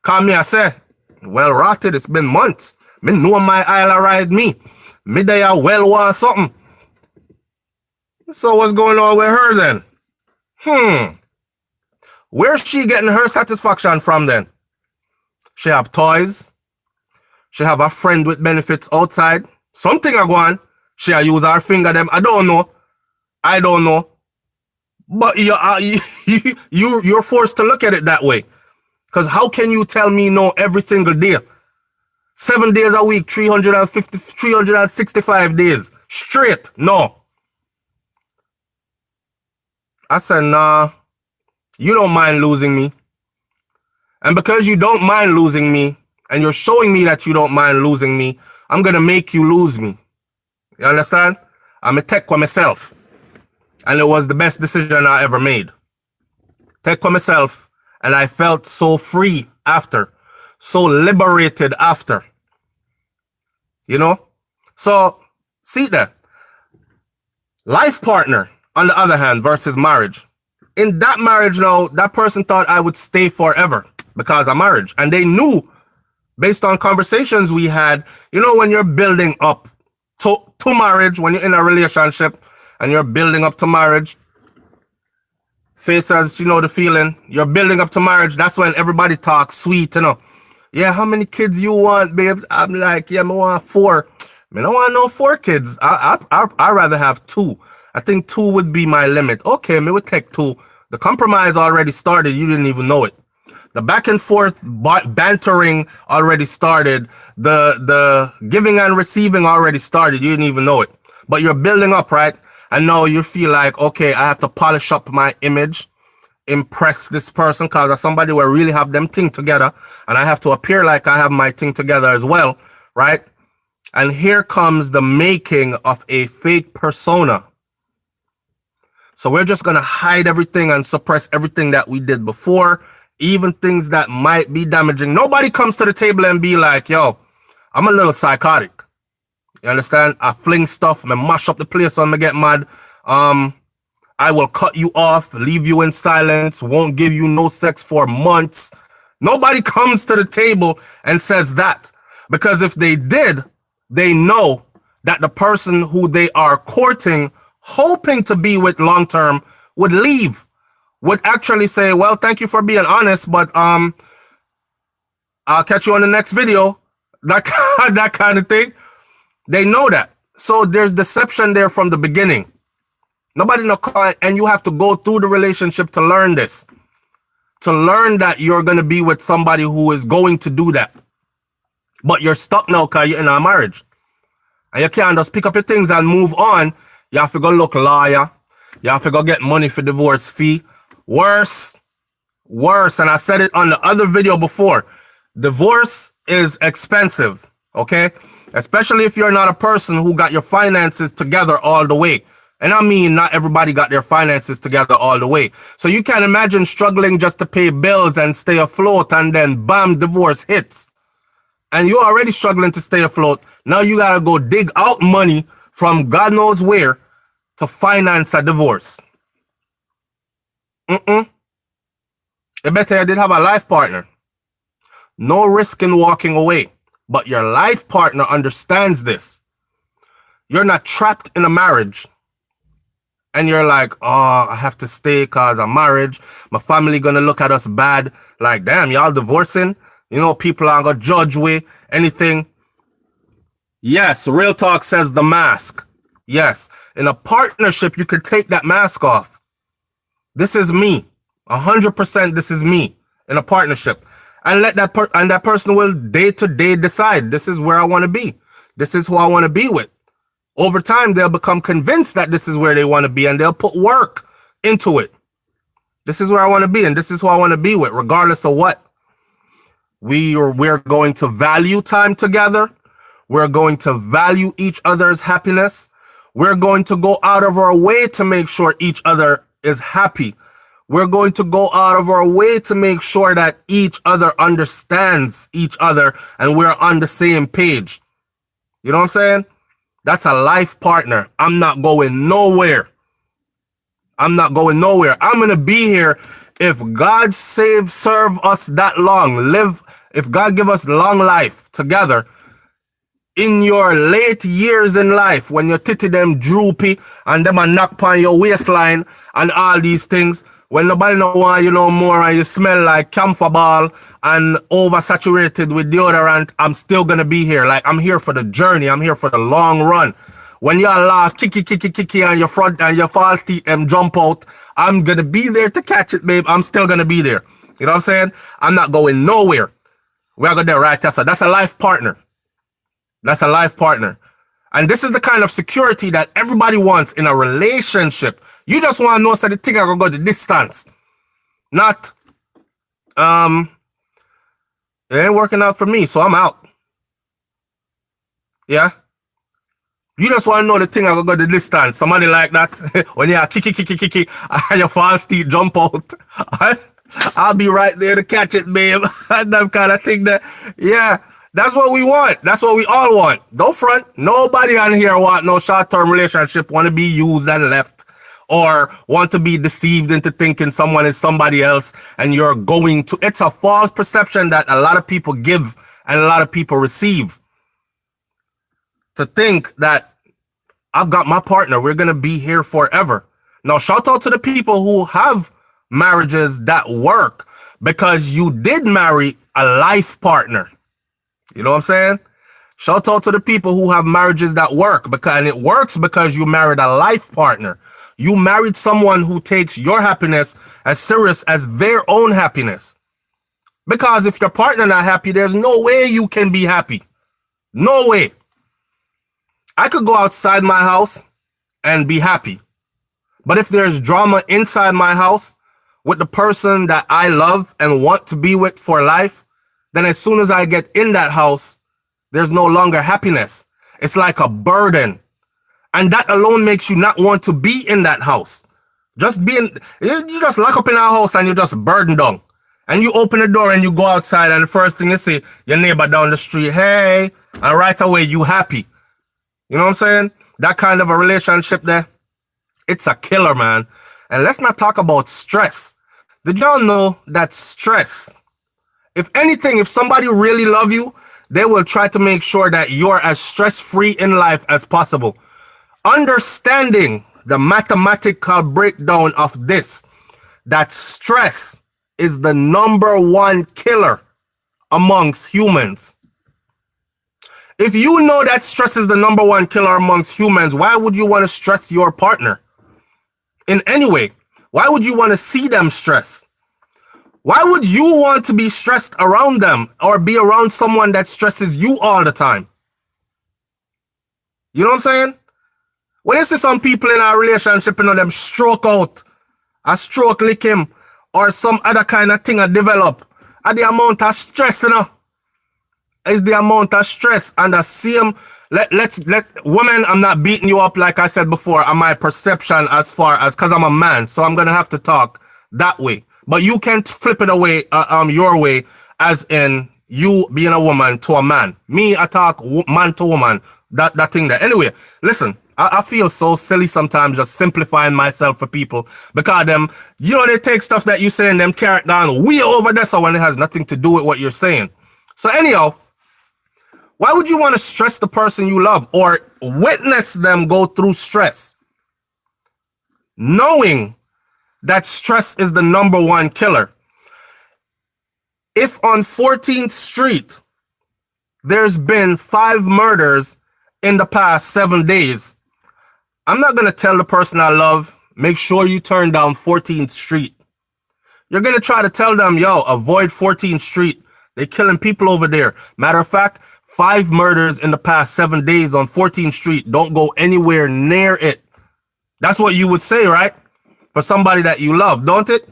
Cause me, I say, Well rotted. It's been months. Me know my Isla ride me. Me they are well want something. So what's going on with her then? Where's she getting her satisfaction from then? She have toys. She have a friend with benefits outside. Something a go on. She a use her finger them. I don't know. But you're forced to look at it that way. Because how can you tell me no every single day? 7 days a week, 365 days. Straight. No. I said, nah. You don't mind losing me. And because you don't mind losing me, and you're showing me that you don't mind losing me, I'm going to make you lose me. You understand? I'm a tech for myself. And it was the best decision I ever made. Tech for myself. And I felt so free after. So liberated after. You know? So, see that. Life partner, on the other hand, versus marriage. In that marriage now, that person thought I would stay forever because of marriage. And they knew, based on conversations we had, you know, when you're building up to marriage, when you're in a relationship and you're building up to marriage, faces, you know the feeling, you're building up to marriage, that's when everybody talks sweet, you know. Yeah, how many kids you want, babes? I'm like, yeah, I want 4. I don't want no 4 kids. I'd rather have 2. I think 2 would be my limit. Okay, me would take 2. The compromise already started. You didn't even know it. The back and forth bantering already started. The giving and receiving already started. You didn't even know it. But you're building up, right? And now you feel like, okay, I have to polish up my image, impress this person because I'm somebody where I really have them thing together. And I have to appear like I have my thing together as well, right? And here comes the making of a fake persona. So we're just going to hide everything and suppress everything that we did before, even things that might be damaging. Nobody comes to the table and be like, yo, I'm a little psychotic. You understand? I fling stuff, I mash up the place when I get mad. I will cut you off, leave you in silence, won't give you no sex for months. Nobody comes to the table and says that. Because if they did, they know that the person who they are courting, hoping to be with long term, would leave, would actually say, well, thank you for being honest, but I'll catch you on the next video. That kind of thing. They know that. So there's deception there from the beginning. Nobody know, and you have to go through the relationship to learn this. To learn that you're going to be with somebody who is going to do that. But you're stuck now because you're in a marriage. And you can't just pick up your things and move on. You have to go look lawyer. You have to go get money for divorce fee. Worse. And I said it on the other video before. Divorce is expensive. Okay? Especially if you're not a person who got your finances together all the way. And I mean, not everybody got their finances together all the way. So you can imagine struggling just to pay bills and stay afloat, and then bam, divorce hits. And you're already struggling to stay afloat. Now you gotta go dig out money from God knows where to finance a divorce. It better you did have a life partner. No risk in walking away. But your life partner understands this. You're not trapped in a marriage. And you're like, oh, I have to stay because I'm married. My family gonna look at us bad. Like, damn, y'all divorcing? You know, people aren't gonna judge we, anything. Yes, real talk says the mask. Yes, in a partnership, you could take that mask off. This is me. 100% this is me in a partnership. And let that that person will day to day decide, this is where I want to be. This is who I want to be with. Over time, they'll become convinced that this is where they want to be, and they'll put work into it. This is where I want to be, and this is who I want to be with, regardless of what. We're going to value time together. We're going to value each other's happiness. We're going to go out of our way to make sure each other is happy. We're going to go out of our way to make sure that each other understands each other and we're on the same page. You know what I'm saying? That's a life partner. I'm not going nowhere. I'm not going nowhere. I'm going to be here if God serve us that long, live if God give us long life together, in your late years in life, when your titty them droopy and them a knock upon your waistline and all these things, when nobody know why you know more and you smell like camphor ball and oversaturated with deodorant, I'm still gonna be here. Like, I'm here for the journey. I'm here for the long run. When you laugh, kiki, and your front and your false teeth jump out, I'm gonna be there to catch it, babe. I'm still gonna be there. You know what I'm saying? I'm not going nowhere. We're gonna do right, Tessa. That's a life partner. That's a life partner. And this is the kind of security that everybody wants in a relationship. You just want to know so the thing I gonna go the distance. Not, it ain't working out for me, so I'm out. Yeah? You just want to know the thing I gonna go the distance. Somebody like that, when you kiki, and your false teeth jump out. I'll be right there to catch it, babe. That kind of thing that, yeah. That's what we want. That's what we all want. Don't front. Nobody on here want no short-term relationship, want to be used and left, or want to be deceived into thinking someone is somebody else and you're going to. It's a false perception that a lot of people give and a lot of people receive. To think that I've got my partner, we're going to be here forever. Now, shout out to the people who have marriages that work because you did marry a life partner. You know what I'm saying? Shout out to the people who have marriages that work, and it works because you married a life partner. You married someone who takes your happiness as serious as their own happiness. Because if your partner not happy, there's no way you can be happy. No way. I could go outside my house and be happy. But if there's drama inside my house with the person that I love and want to be with for life, then as soon as I get in that house, there's no longer happiness. It's like a burden. And that alone makes you not want to be in that house. You just lock up in our house and you just burden down. And you open the door and you go outside and the first thing you see, your neighbor down the street, hey, and right away you happy. You know what I'm saying? That kind of a relationship there, it's a killer, man. And let's not talk about stress. Did y'all know that stress, if anything, if somebody really love you, they will try to make sure that you're as stress-free in life as possible. Understanding the mathematical breakdown of this, that stress is the #1 killer amongst humans. If you know that stress is the #1 killer amongst humans, why would you want to stress your partner in any way? Why would you want to see them stress? Why would you want to be stressed around them or be around someone that stresses you all the time? You know what I'm saying? When you see some people in a relationship, you know, them stroke out, a stroke lick him, or some other kind of thing develop, and the amount of stress, you know, is the amount of stress. And the same, let women, I'm not beating you up like I said before, on my perception as far as, because I'm a man, so I'm going to have to talk that way. But you can flip it away, your way, as in you being a woman to a man. Me, I talk man to woman, that thing there. Anyway, listen, I feel so silly sometimes just simplifying myself for people because them, you know, they take stuff that you say and them carry it down way over there, so when it has nothing to do with what you're saying. So anyhow, why would you want to stress the person you love or witness them go through stress, knowing that stress is the #1 killer? If on 14th Street, there's been 5 murders in the past 7 days, I'm not going to tell the person I love, make sure you turn down 14th Street. You're going to try to tell them, yo, avoid 14th Street. They're killing people over there. Matter of fact, 5 murders in the past 7 days on 14th Street. Don't go anywhere near it. That's what you would say, right? For somebody that you love, don't it?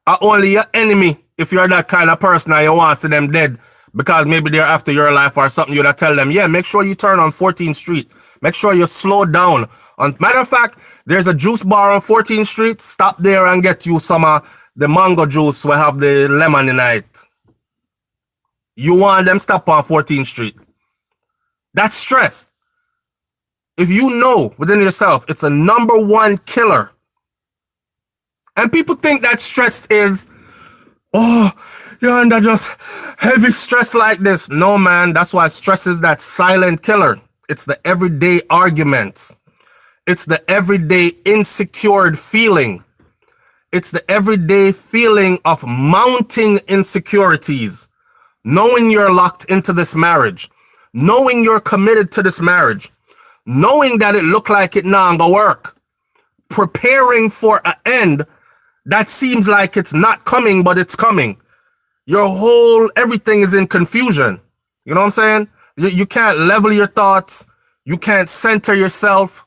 Are only your enemy if you're that kind of person and you want to see them dead because maybe they're after your life or something. You'd tell them, yeah, make sure you turn on 14th Street. Make sure you slow down. Matter of fact, there's a juice bar on 14th Street. Stop there and get you some the mango juice. We have the lemon in it. You want them stop on 14th Street. That's stress. If you know within yourself, it's a #1 killer. And people think that stress is, oh, you're under just heavy stress like this. No, man, that's why stress is that silent killer. It's the everyday arguments. It's the everyday insecure feeling. It's the everyday feeling of mounting insecurities. Knowing you're locked into this marriage. Knowing you're committed to this marriage. Knowing that it look like it not gonna work. Preparing for an end that seems like it's not coming, but it's coming. Everything is in confusion. You know what I'm saying? You can't level your thoughts. You can't center yourself.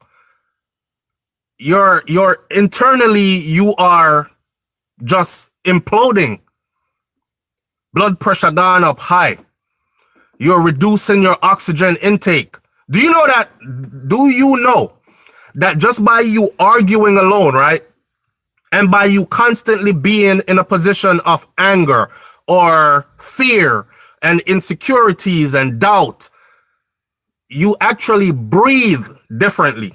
You're internally, you are just imploding. Blood pressure gone up high. You're reducing your oxygen intake. Do you know that just by you arguing alone, right? And by you constantly being in a position of anger or fear and insecurities and doubt, you actually breathe differently.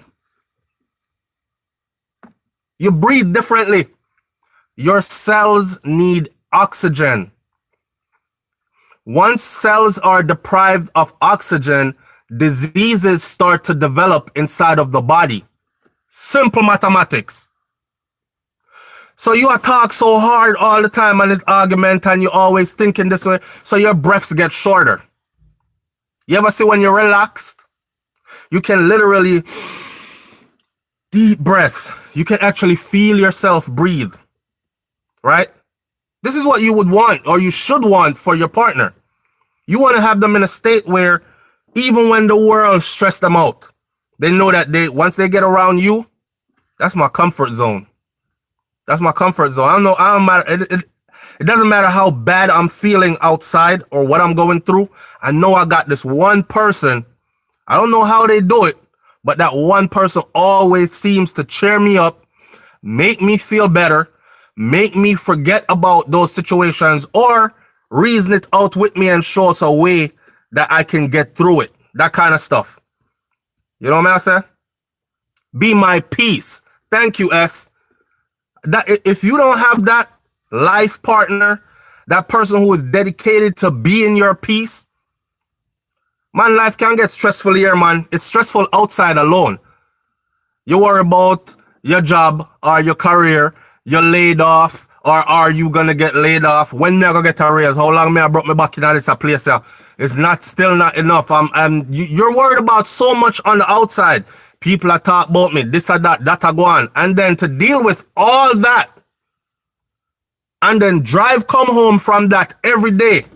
You breathe differently. Your cells need oxygen. Once cells are deprived of oxygen, diseases start to develop inside of the body. Simple mathematics. So you talk so hard all the time on this argument and you always thinking this way, so your breaths get shorter. You ever see when you're relaxed? You can literally, deep breaths. You can actually feel yourself breathe, right? This is what you would want, or you should want for your partner. You want to have them in a state where even when the world stress them out, they know that once they get around you, that's my comfort zone. That's my comfort zone. I don't matter. It doesn't matter how bad I'm feeling outside or what I'm going through. I know I got this one person. I don't know how they do it, but that one person always seems to cheer me up, make me feel better, make me forget about those situations, or reason it out with me and show us a way that I can get through it. That kind of stuff. You know what I'm saying? Be my peace. Thank you, S. That if you don't have that life partner, that person who is dedicated to being your peace, man, life can get stressful here, man. It's stressful outside alone. You worry about your job or your career, you're laid off, or are you gonna get laid off? When me I gonna get a raise? How long me I brought me back in this place here? It's still not enough. You're worried about so much on the outside. People are talk about me, this or that I go on. And then to deal with all that, and then come home from that every day,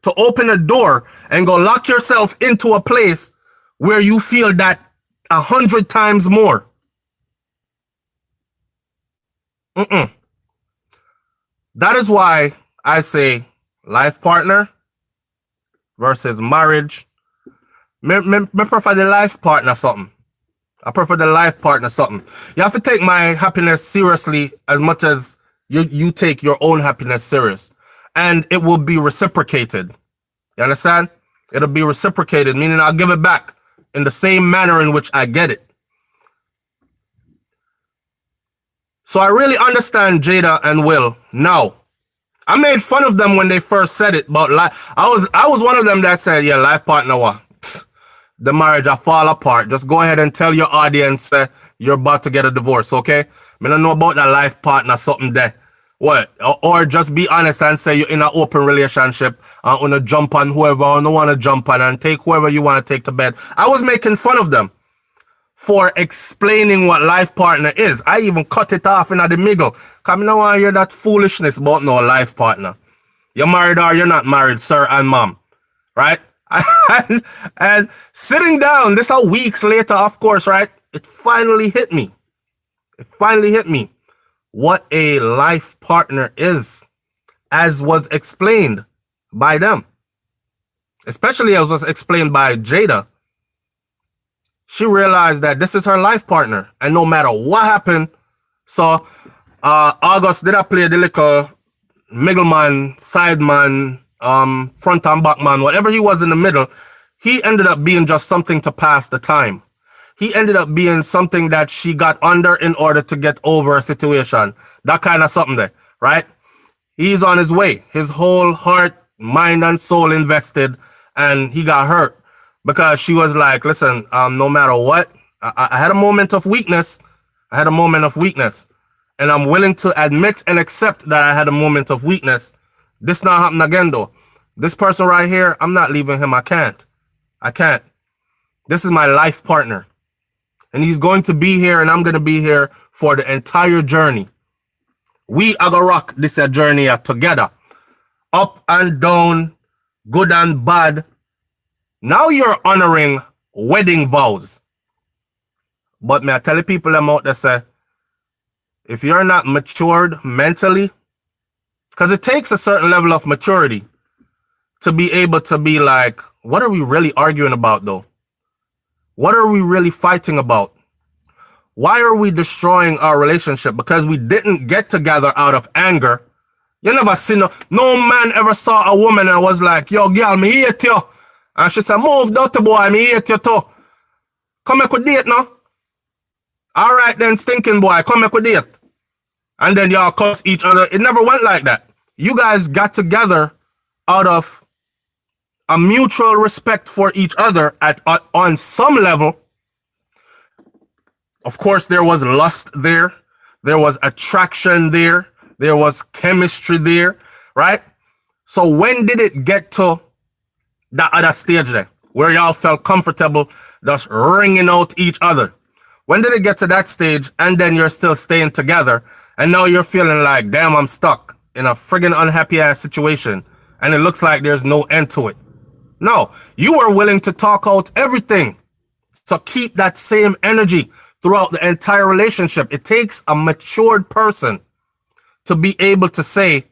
to open a door and go lock yourself into a place where you feel that 100 times more. That is why I say life partner versus marriage. Me prefer the life partner something. I prefer the life partner something. You have to take my happiness seriously as much as you take your own happiness serious. And it will be reciprocated. You understand? It'll be reciprocated, meaning I'll give it back in the same manner in which I get it. So I really understand Jada and Will now. I made fun of them when they first said it, but I was one of them that said, yeah, life partner what? The marriage will fall apart. Just go ahead and tell your audience you're about to get a divorce, okay? I don't know about that life partner, something there. What? Or just be honest and say you're in an open relationship and want to jump on whoever you don't want to jump on and take whoever you want to take to bed. I was making fun of them for explaining what life partner is. I even cut it off in the middle. Because I don't want to hear that foolishness about no life partner. You're married or you're not married, sir and mom. Right? and sitting down, this are weeks later, of course, right? It finally hit me. It finally hit me what a life partner is, as was explained by them. Especially as was explained by Jada. She realized that this is her life partner, and no matter what happened, so August did I play the little middleman, sideman, front and back man, whatever he was in the middle, he ended up being just something to pass the time. He ended up being something that she got under in order to get over a situation. That kind of something there, right? He's on his way. His whole heart, mind, and soul invested, and he got hurt because she was like, listen, no matter what, I had a moment of weakness. I had a moment of weakness. And I'm willing to admit and accept that I had a moment of weakness. This not happen again, though. This person right here, I'm not leaving him. I can't. This is my life partner. And he's going to be here, and I'm going to be here for the entire journey. We are going to rock this journey together. Up and down, good and bad. Now you're honoring wedding vows. But may I tell the people them out there, say, if you're not matured mentally, because it takes a certain level of maturity to be able to be like, what are we really arguing about though? What are we really fighting about? Why are we destroying our relationship? Because we didn't get together out of anger. You never seen no man ever saw a woman and was like, yo, girl, me hate you. And she said, move, dirty boy, me hate you too. Come make a date now. All right then, stinking boy, come make a date. And then y'all cuss each other. It never went like that. You guys got together out of a mutual respect for each other on some level. Of course, there was lust there. There was attraction there. There was chemistry there, right? So when did it get to that other stage there where y'all felt comfortable just ringing out each other? When did it get to that stage and then you're still staying together and now you're feeling like, damn, I'm stuck in a friggin' unhappy ass situation and it looks like there's no end to it? No, you were willing to talk out everything. So keep that same energy throughout the entire relationship. It takes a matured person to be able to say,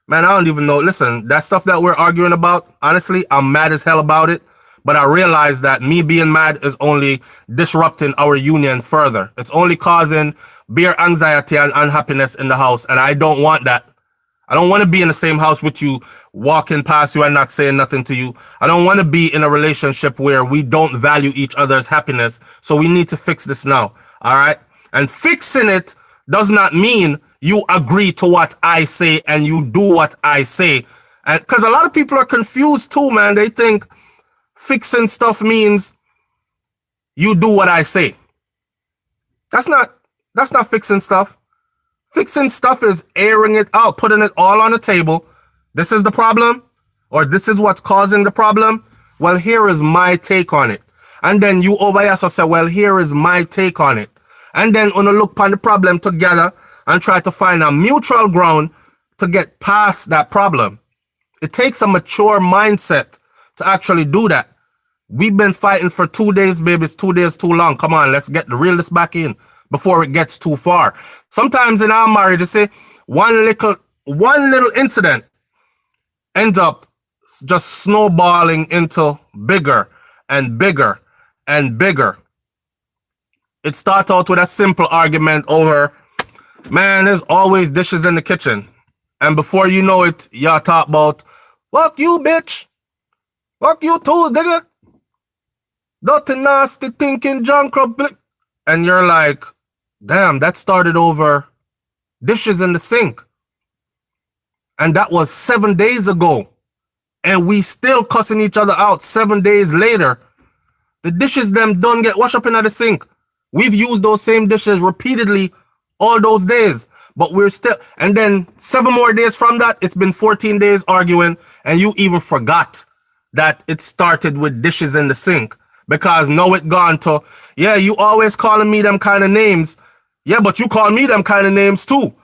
man, I don't even know. Listen, that stuff that we're arguing about, honestly, I'm mad as hell about it. But I realize that me being mad is only disrupting our union further. It's only causing bare anxiety and unhappiness in the house. And I don't want that. I don't want to be in the same house with you, walking past you and not saying nothing to you. I don't want to be in a relationship where we don't value each other's happiness. So we need to fix this now. All right. And fixing it does not mean you agree to what I say and you do what I say. And because a lot of people are confused too, man. They think fixing stuff means you do what I say. That's not fixing stuff. Fixing stuff is airing it out, putting it all on the table. This is the problem, or this is what's causing the problem. Well, here is my take on it. And then you over here so say, well, here is my take on it. And then on look upon the problem together and try to find a mutual ground to get past that problem. It takes a mature mindset to actually do that. We've been fighting for 2 days, baby. It's 2 days too long. Come on, let's get the realness back in before it gets too far. Sometimes in our marriage, you see, one little incident ends up just snowballing into bigger and bigger and bigger. It starts out with a simple argument over, man, there's always dishes in the kitchen. And before you know it, y'all talk about, fuck you, bitch. Fuck you too, nigga. Dirty, nasty, thinking, junk, and you're like, damn, that started over dishes in the sink. And that was 7 days ago. And we still cussing each other out 7 days later. The dishes them don't get washed up in the sink. We've used those same dishes repeatedly all those days. But we're still, and then 7 more days from that, it's been 14 days arguing. And you even forgot that it started with dishes in the sink. Because now it gone to, yeah, you always calling me them kind of names. Yeah, but you call me them kind of names too.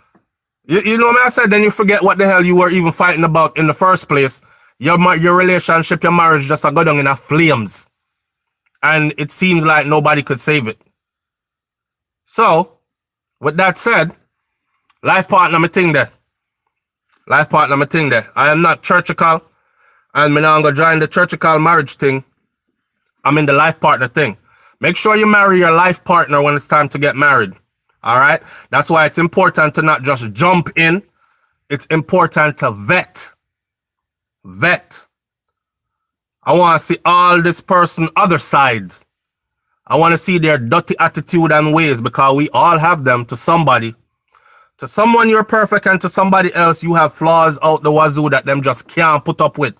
You know what I said? Then you forget what the hell you were even fighting about in the first place. Your relationship, your marriage just go down in a flames. And it seems like nobody could save it. So, with that said, life partner, my thing there. Life partner, my thing there. I am not churchical. And me now I'm going to join the churchical marriage thing. I'm in the life partner thing. Make sure you marry your life partner when it's time to get married. All right? That's why it's important to not just jump in. It's important to vet. Vet. I want to see all this person other side. I want to see their dirty attitude and ways because we all have them to somebody. To someone you're perfect, and to somebody else you have flaws out the wazoo that them just can't put up with.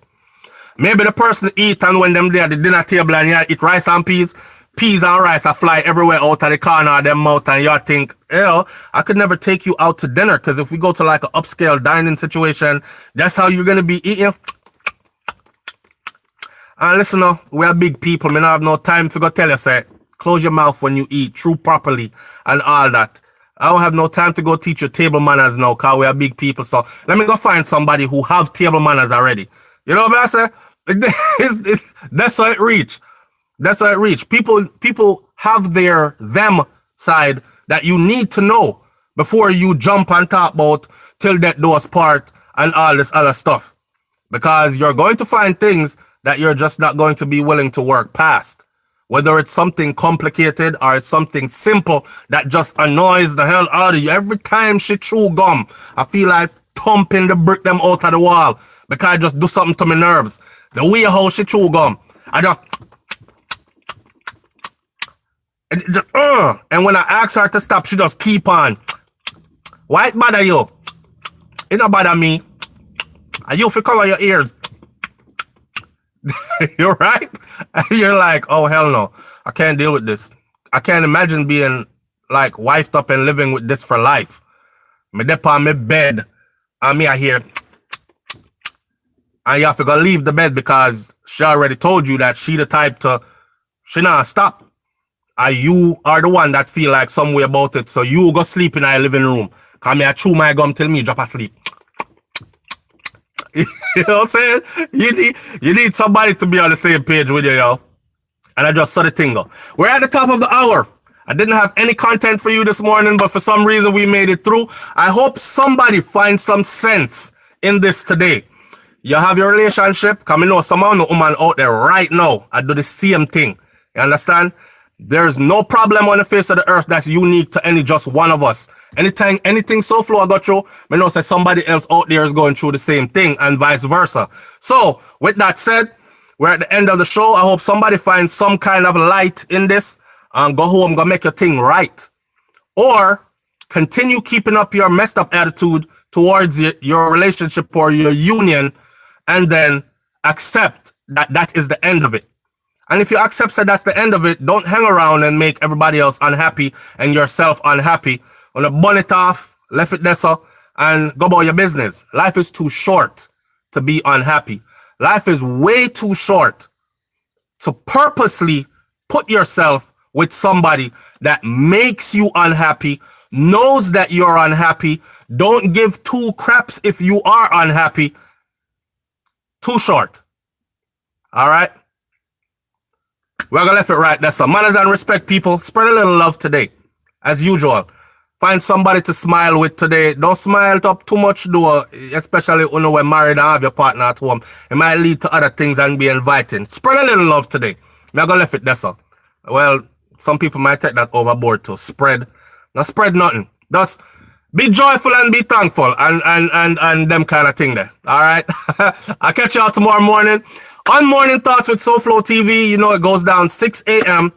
Maybe the person eat and when them there at the dinner table and you eat rice and peas and rice are fly everywhere out of the corner of them mouth and you think, hell, I could never take you out to dinner because if we go to like an upscale dining situation, that's how you're going to be eating. And listen, we are big people. Me not have no time to go tell you, say, close your mouth when you eat, chew properly and all that. I don't have no time to go teach you table manners now because we are big people. So let me go find somebody who have table manners already. You know what I say? That's how it reach. That's how it reach. People have their them side that you need to know before you jump and talk about till that doors part and all this other stuff. Because you're going to find things that you're just not going to be willing to work past. Whether it's something complicated or it's something simple that just annoys the hell out of you. Every time she chew gum, I feel like thumping the brick them out of the wall because I just do something to my nerves. The way how she chew gum, I just and when I ask her to stop, she just keep on. Why it bother you? It don't bother me. And you feel cover your ears. You're right. You're like, oh hell no, I can't deal with this. I can't imagine being like wifed up and living with this for life. Me dep on my bed and me I hear, and you have to go leave the bed because she already told you that she the type to, she not stop. And you are the one that feel like some way about it, so you go sleep in our living room. Cause me I chew my gum till me drop asleep. You know what I'm saying? You need somebody to be on the same page with you, yo. And I just saw the thing go. We're at the top of the hour. I didn't have any content for you this morning, but for some reason we made it through. I hope somebody finds some sense in this today. You have your relationship. Cause I know some of the woman out there right now, I do the same thing. You understand? There's no problem on the face of the earth that's unique to any just one of us. Anything SouFlo I got through, I know say somebody else out there is going through the same thing and vice versa. So with that said, we're at the end of the show. I hope somebody finds some kind of light in this and go home, go make your thing right. Or continue keeping up your messed up attitude towards your relationship or your union and then accept that that is the end of it. And if you accept that that's the end of it, don't hang around and make everybody else unhappy and yourself unhappy. On a bun it off, left it there so, and go about your business. Life is too short to be unhappy. Life is way too short to purposely put yourself with somebody that makes you unhappy, knows that you're unhappy, don't give two craps if you are unhappy. Too short. All right? We're gonna left it right there. So manners and respect, people. Spread a little love today. As usual. Find somebody to smile with today. Don't smile up too much though, especially when you're married and have your partner at home. It might lead to other things and be inviting. Spread a little love today. We're gonna left it there. So. Well, some people might take that overboard to spread. Not spread nothing. Just be joyful and be thankful and them kind of thing there. All right. I'll catch y'all tomorrow morning. On Morning Thoughts with SouFLoTV, you know it goes down 6 a.m.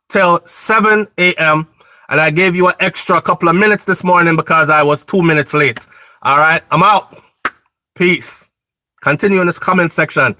till 7 a.m. And I gave you an extra couple of minutes this morning because I was 2 minutes late. All right, I'm out. Peace. Continue in this comment section.